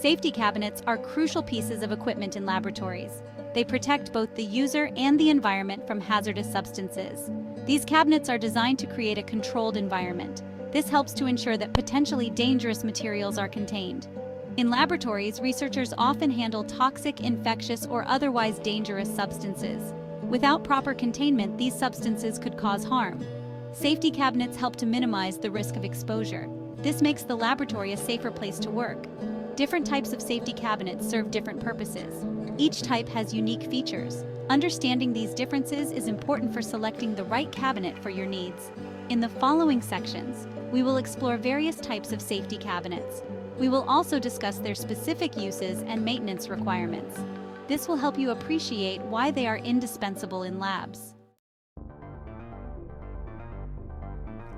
Safety cabinets are crucial pieces of equipment in laboratories. They protect both the user and the environment from hazardous substances. These cabinets are designed to create a controlled environment. This helps to ensure that potentially dangerous materials are contained. In laboratories, researchers often handle toxic, infectious, or otherwise dangerous substances. Without proper containment, these substances could cause harm. Safety cabinets help to minimize the risk of exposure. This makes the laboratory a safer place to work. Different types of safety cabinets serve different purposes. Each type has unique features. Understanding these differences is important for selecting the right cabinet for your needs. In the following sections, we will explore various types of safety cabinets. We will also discuss their specific uses and maintenance requirements. This will help you appreciate why they are indispensable in labs.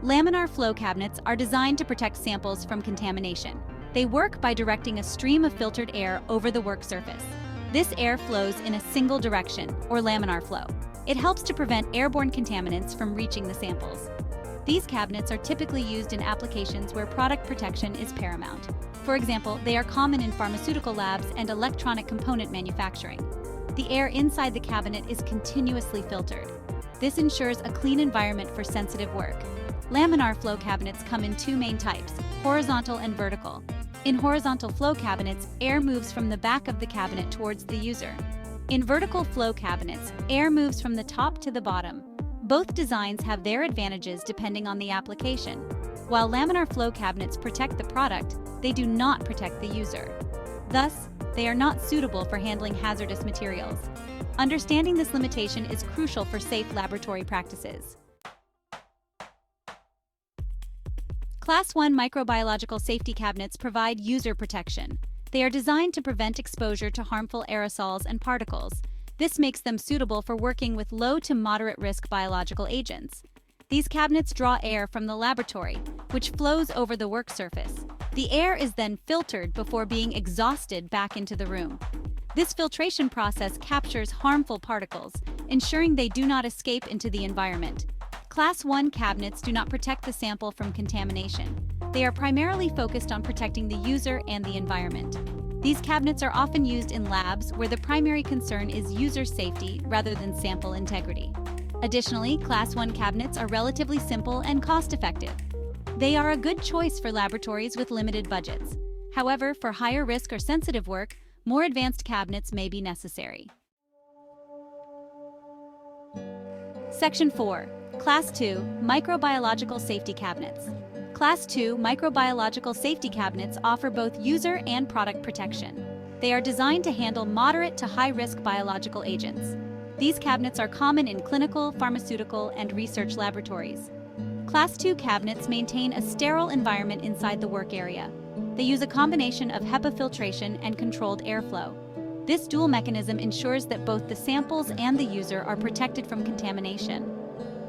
Laminar flow cabinets are designed to protect samples from contamination. They work by directing a stream of filtered air over the work surface. This air flows in a single direction, or laminar flow. It helps to prevent airborne contaminants from reaching the samples. These cabinets are typically used in applications where product protection is paramount. For example, they are common in pharmaceutical labs and electronic component manufacturing. The air inside the cabinet is continuously filtered. This ensures a clean environment for sensitive work. Laminar flow cabinets come in two main types, horizontal and vertical. In horizontal flow cabinets, air moves from the back of the cabinet towards the user. In vertical flow cabinets, air moves from the top to the bottom. Both designs have their advantages depending on the application. While laminar flow cabinets protect the product, they do not protect the user. Thus, they are not suitable for handling hazardous materials. Understanding this limitation is crucial for safe laboratory practices. Class 1 microbiological safety cabinets provide user protection. They are designed to prevent exposure to harmful aerosols and particles. This makes them suitable for working with low to moderate risk biological agents. These cabinets draw air from the laboratory, which flows over the work surface. The air is then filtered before being exhausted back into the room. This filtration process captures harmful particles, ensuring they do not escape into the environment. Class 1 cabinets do not protect the sample from contamination. They are primarily focused on protecting the user and the environment. These cabinets are often used in labs where the primary concern is user safety rather than sample integrity. Additionally, Class 1 cabinets are relatively simple and cost-effective. They are a good choice for laboratories with limited budgets. However, for higher risk or sensitive work, more advanced cabinets may be necessary. Section 4. Class 2 Microbiological Safety Cabinets. Class 2 microbiological safety cabinets offer both user and product protection. They are designed to handle moderate to high-risk biological agents. These cabinets are common in clinical, pharmaceutical, and research laboratories. Class 2 cabinets maintain a sterile environment inside the work area. They use a combination of HEPA filtration and controlled airflow. This dual mechanism ensures that both the samples and the user are protected from contamination.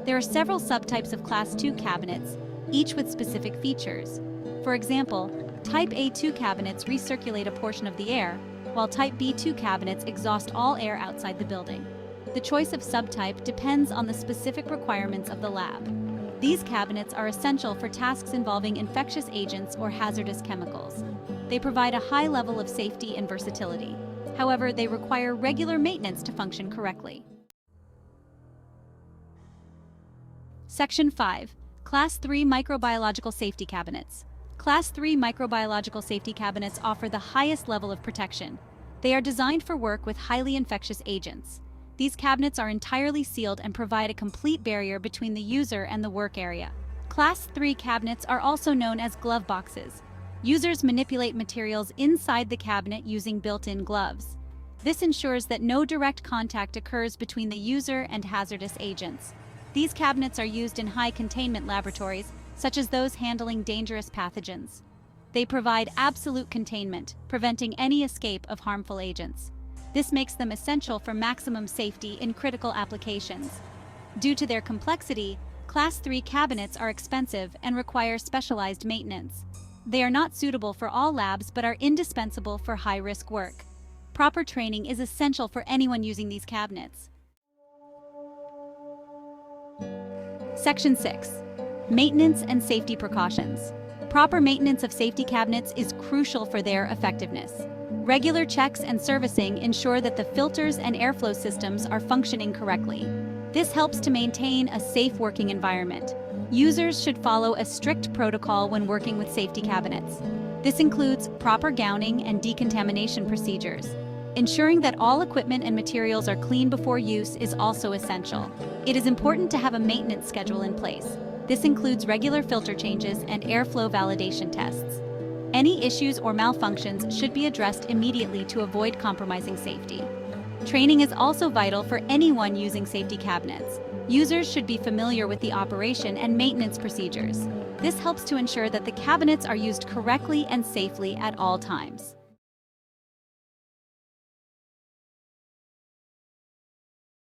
There are several subtypes of Class 2 cabinets, each with specific features. For example, Type A2 cabinets recirculate a portion of the air, while Type B2 cabinets exhaust all air outside the building. The choice of subtype depends on the specific requirements of the lab. These cabinets are essential for tasks involving infectious agents or hazardous chemicals. They provide a high level of safety and versatility. However, they require regular maintenance to function correctly. Section 5. Class 3 Microbiological Safety Cabinets. Class 3 microbiological safety cabinets offer the highest level of protection. They are designed for work with highly infectious agents. These cabinets are entirely sealed and provide a complete barrier between the user and the work area. Class 3 cabinets are also known as glove boxes. Users manipulate materials inside the cabinet using built-in gloves. This ensures that no direct contact occurs between the user and hazardous agents. These cabinets are used in high-containment laboratories, such as those handling dangerous pathogens. They provide absolute containment, preventing any escape of harmful agents. This makes them essential for maximum safety in critical applications. Due to their complexity, Class 3 cabinets are expensive and require specialized maintenance. They are not suitable for all labs but are indispensable for high-risk work. Proper training is essential for anyone using these cabinets. Section 6. Maintenance and safety precautions. Proper maintenance of safety cabinets is crucial for their effectiveness. Regular checks and servicing ensure that the filters and airflow systems are functioning correctly. This helps to maintain a safe working environment. Users should follow a strict protocol when working with safety cabinets. This includes proper gowning and decontamination procedures. Ensuring that all equipment and materials are clean before use is also essential. It is important to have a maintenance schedule in place. This includes regular filter changes and airflow validation tests. Any issues or malfunctions should be addressed immediately to avoid compromising safety. Training is also vital for anyone using safety cabinets. Users should be familiar with the operation and maintenance procedures. This helps to ensure that the cabinets are used correctly and safely at all times.